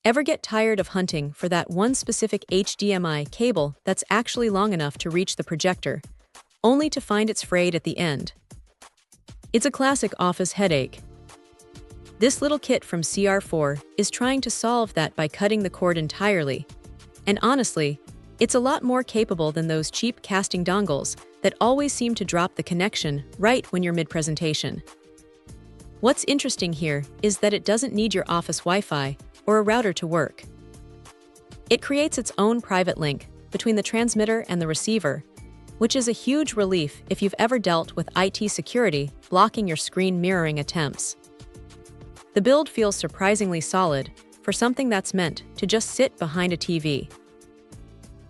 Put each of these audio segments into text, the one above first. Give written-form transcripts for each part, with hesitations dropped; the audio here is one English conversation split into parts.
Ever get tired of hunting for that one specific HDMI cable that's actually long enough to reach the projector, only to find it's frayed at the end? It's a classic office headache. This little kit from CR4 is trying to solve that by cutting the cord entirely. And honestly, it's a lot more capable than those cheap casting dongles that always seem to drop the connection right when you're mid-presentation. What's interesting here is that it doesn't need your office Wi-Fi or a router to work. It creates its own private link between the transmitter and the receiver, which is a huge relief if you've ever dealt with IT security blocking your screen mirroring attempts. The build feels surprisingly solid for something that's meant to just sit behind a TV.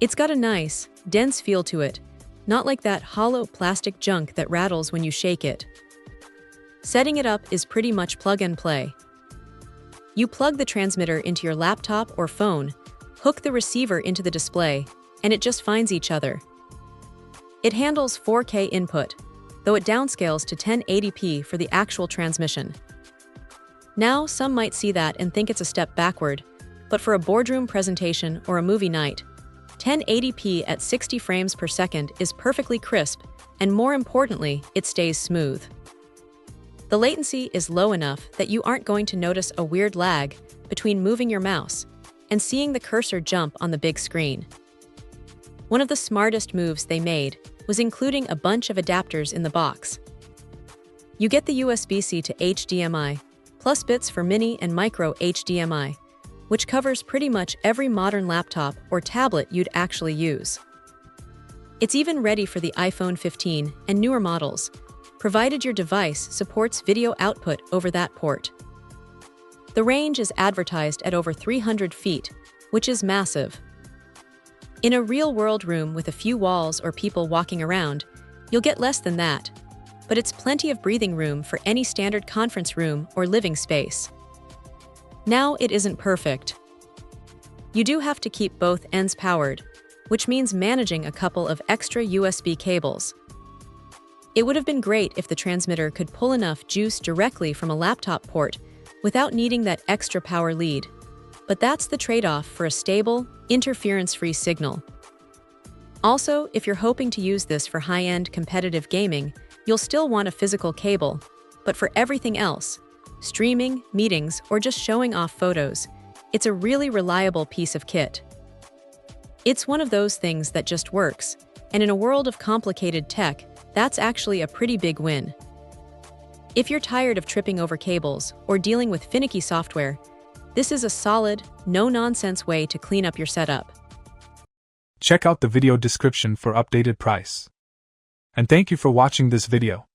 It's got a nice, dense feel to it, not like that hollow plastic junk that rattles when you shake it. Setting it up is pretty much plug and play. You plug the transmitter into your laptop or phone, hook the receiver into the display, and it just finds each other. It handles 4K input, though it downscales to 1080p for the actual transmission. Now, some might see that and think it's a step backward, but for a boardroom presentation or a movie night, 1080p at 60 frames per second is perfectly crisp, and more importantly, it stays smooth. The latency is low enough that you aren't going to notice a weird lag between moving your mouse and seeing the cursor jump on the big screen. One of the smartest moves they made was including a bunch of adapters in the box. You get the USB-C to HDMI, plus bits for mini and micro HDMI, which covers pretty much every modern laptop or tablet you'd actually use. It's even ready for the iPhone 15 and newer models, provided your device supports video output over that port. The range is advertised at over 300 feet, which is massive. In a real-world room with a few walls or people walking around, you'll get less than that, but it's plenty of breathing room for any standard conference room or living space. Now, it isn't perfect. You do have to keep both ends powered, which means managing a couple of extra USB cables. It would have been great if the transmitter could pull enough juice directly from a laptop port without needing that extra power lead, but that's the trade-off for a stable, interference-free signal. Also, if you're hoping to use this for high-end competitive gaming, you'll still want a physical cable, but for everything else, streaming, meetings, or just showing off photos, it's a really reliable piece of kit. It's one of those things that just works, and in a world of complicated tech, that's actually a pretty big win. If you're tired of tripping over cables or dealing with finicky software, this is a solid, no-nonsense way to clean up your setup. Check out the video description for updated price. And thank you for watching this video.